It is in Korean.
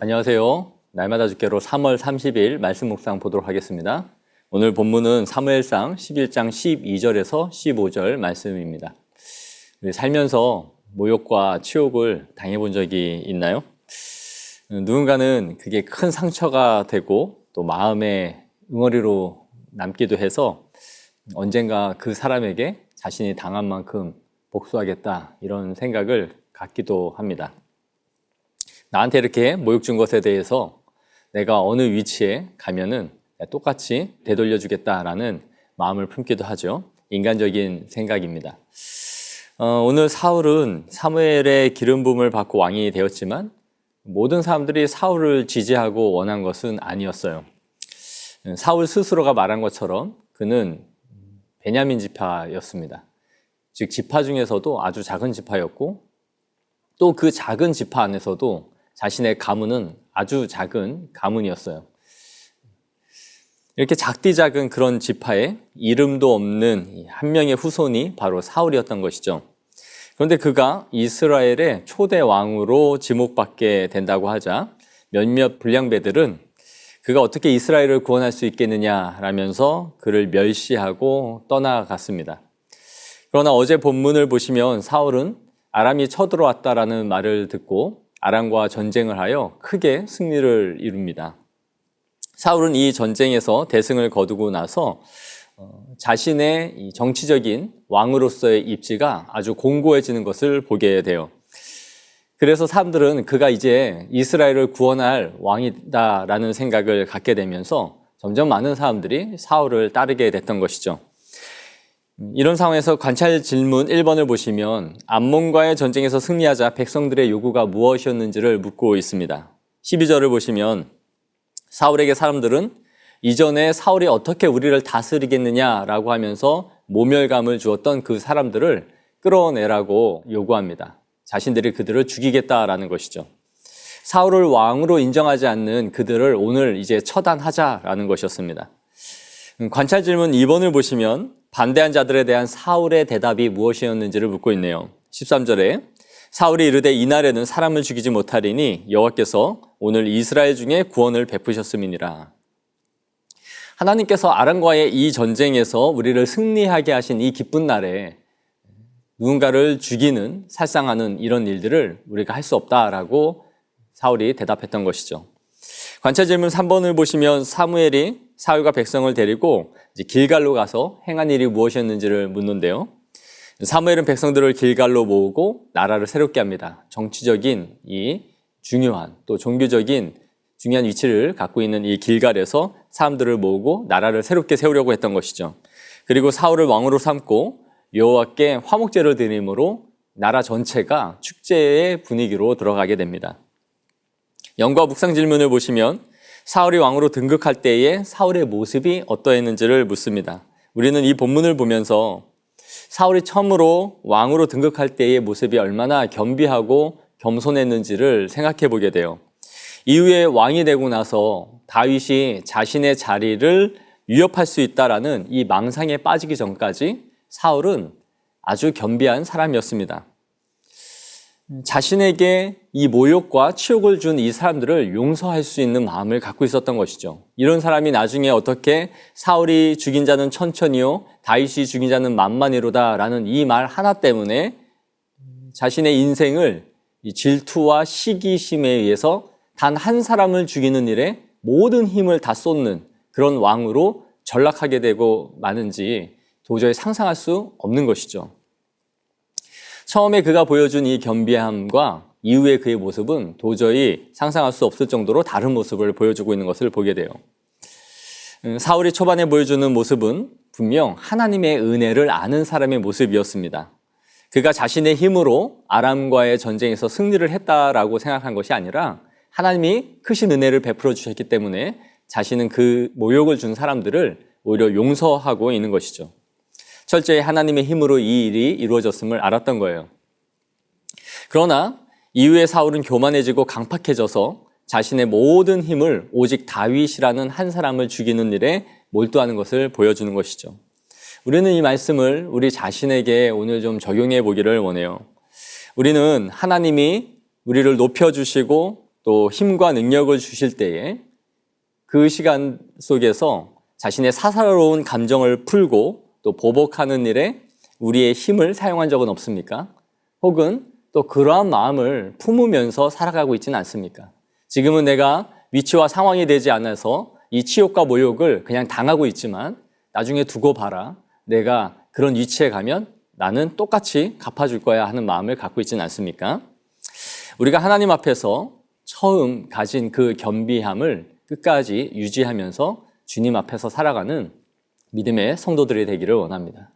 안녕하세요. 날마다 주께로 3월 30일 말씀 묵상 보도록 하겠습니다. 오늘 본문은 사무엘상 11장 12절에서 15절 말씀입니다. 우리 살면서 모욕과 치욕을 당해본 적이 있나요? 누군가는 그게 큰 상처가 되고 또 마음의 응어리로 남기도 해서 언젠가 그 사람에게 자신이 당한 만큼 복수하겠다 이런 생각을 갖기도 합니다. 나한테 이렇게 모욕 준 것에 대해서 내가 어느 위치에 가면은 똑같이 되돌려주겠다라는 마음을 품기도 하죠. 인간적인 생각입니다. 오늘 사울은 사무엘의 기름 부음을 받고 왕이 되었지만 모든 사람들이 사울을 지지하고 원한 것은 아니었어요. 사울 스스로가 말한 것처럼 그는 베냐민 지파였습니다. 즉 지파 중에서도 아주 작은 지파였고 또 그 작은 지파 안에서도 자신의 가문은 아주 작은 가문이었어요. 이렇게 작디 작은 그런 지파에 이름도 없는 한 명의 후손이 바로 사울이었던 것이죠. 그런데 그가 이스라엘의 초대 왕으로 지목받게 된다고 하자 몇몇 불량배들은 그가 어떻게 이스라엘을 구원할 수 있겠느냐라면서 그를 멸시하고 떠나갔습니다. 그러나 어제 본문을 보시면 사울은 아람이 쳐들어왔다라는 말을 듣고 아람과 전쟁을 하여 크게 승리를 이룹니다. 사울은 이 전쟁에서 대승을 거두고 나서 자신의 이 정치적인 왕으로서의 입지가 아주 공고해지는 것을 보게 돼요. 그래서 사람들은 그가 이제 이스라엘을 구원할 왕이다라는 생각을 갖게 되면서 점점 많은 사람들이 사울을 따르게 됐던 것이죠. 이런 상황에서 관찰 질문 1번을 보시면 암몬과의 전쟁에서 승리하자 백성들의 요구가 무엇이었는지를 묻고 있습니다. 12절을 보시면 사울에게 사람들은 이전에 사울이 어떻게 우리를 다스리겠느냐라고 하면서 모멸감을 주었던 그 사람들을 끌어내라고 요구합니다. 자신들이 그들을 죽이겠다라는 것이죠. 사울을 왕으로 인정하지 않는 그들을 오늘 이제 처단하자라는 것이었습니다. 관찰 질문 2번을 보시면 반대한 자들에 대한 사울의 대답이 무엇이었는지를 묻고 있네요. 13절에 사울이 이르되 이날에는 사람을 죽이지 못하리니 여호와께서 오늘 이스라엘 중에 구원을 베푸셨음이니라. 하나님께서 아람과의 이 전쟁에서 우리를 승리하게 하신 이 기쁜 날에 누군가를 죽이는, 살상하는 이런 일들을 우리가 할 수 없다라고 사울이 대답했던 것이죠. 관찰 질문 3번을 보시면 사무엘이 사울과 백성을 데리고 이제 길갈로 가서 행한 일이 무엇이었는지를 묻는데요. 사무엘은 백성들을 길갈로 모으고 나라를 새롭게 합니다. 정치적인 이 중요한 또 종교적인 중요한 위치를 갖고 있는 이 길갈에서 사람들을 모으고 나라를 새롭게 세우려고 했던 것이죠. 그리고 사울을 왕으로 삼고 여호와께 화목제를 드림으로 나라 전체가 축제의 분위기로 들어가게 됩니다. 영과 묵상 질문을 보시면 사울이 왕으로 등극할 때에 사울의 모습이 어떠했는지를 묻습니다. 우리는 이 본문을 보면서 사울이 처음으로 왕으로 등극할 때의 모습이 얼마나 겸비하고 겸손했는지를 생각해 보게 돼요. 이후에 왕이 되고 나서 다윗이 자신의 자리를 위협할 수 있다라는 이 망상에 빠지기 전까지 사울은 아주 겸비한 사람이었습니다. 자신에게 이 모욕과 치욕을 준 이 사람들을 용서할 수 있는 마음을 갖고 있었던 것이죠. 이런 사람이 나중에 어떻게 사울이 죽인 자는 천천히요 다윗이 죽인 자는 만만히로다라는 이 말 하나 때문에 자신의 인생을 이 질투와 시기심에 의해서 단 한 사람을 죽이는 일에 모든 힘을 다 쏟는 그런 왕으로 전락하게 되고 마는지 도저히 상상할 수 없는 것이죠. 처음에 그가 보여준 이 겸비함과 이후에 그의 모습은 도저히 상상할 수 없을 정도로 다른 모습을 보여주고 있는 것을 보게 돼요. 사울이 초반에 보여주는 모습은 분명 하나님의 은혜를 아는 사람의 모습이었습니다. 그가 자신의 힘으로 아람과의 전쟁에서 승리를 했다라고 생각한 것이 아니라 하나님이 크신 은혜를 베풀어 주셨기 때문에 자신은 그 모욕을 준 사람들을 오히려 용서하고 있는 것이죠. 철저히 하나님의 힘으로 이 일이 이루어졌음을 알았던 거예요. 그러나 이후에 사울은 교만해지고 강팍해져서 자신의 모든 힘을 오직 다윗이라는 한 사람을 죽이는 일에 몰두하는 것을 보여주는 것이죠. 우리는 이 말씀을 우리 자신에게 오늘 좀 적용해 보기를 원해요. 우리는 하나님이 우리를 높여주시고 또 힘과 능력을 주실 때에 그 시간 속에서 자신의 사사로운 감정을 풀고 또 보복하는 일에 우리의 힘을 사용한 적은 없습니까? 혹은 또 그러한 마음을 품으면서 살아가고 있지는 않습니까? 지금은 내가 위치와 상황이 되지 않아서 이 치욕과 모욕을 그냥 당하고 있지만 나중에 두고 봐라. 내가 그런 위치에 가면 나는 똑같이 갚아줄 거야 하는 마음을 갖고 있지는 않습니까? 우리가 하나님 앞에서 처음 가진 그 겸비함을 끝까지 유지하면서 주님 앞에서 살아가는 믿음의 성도들이 되기를 원합니다.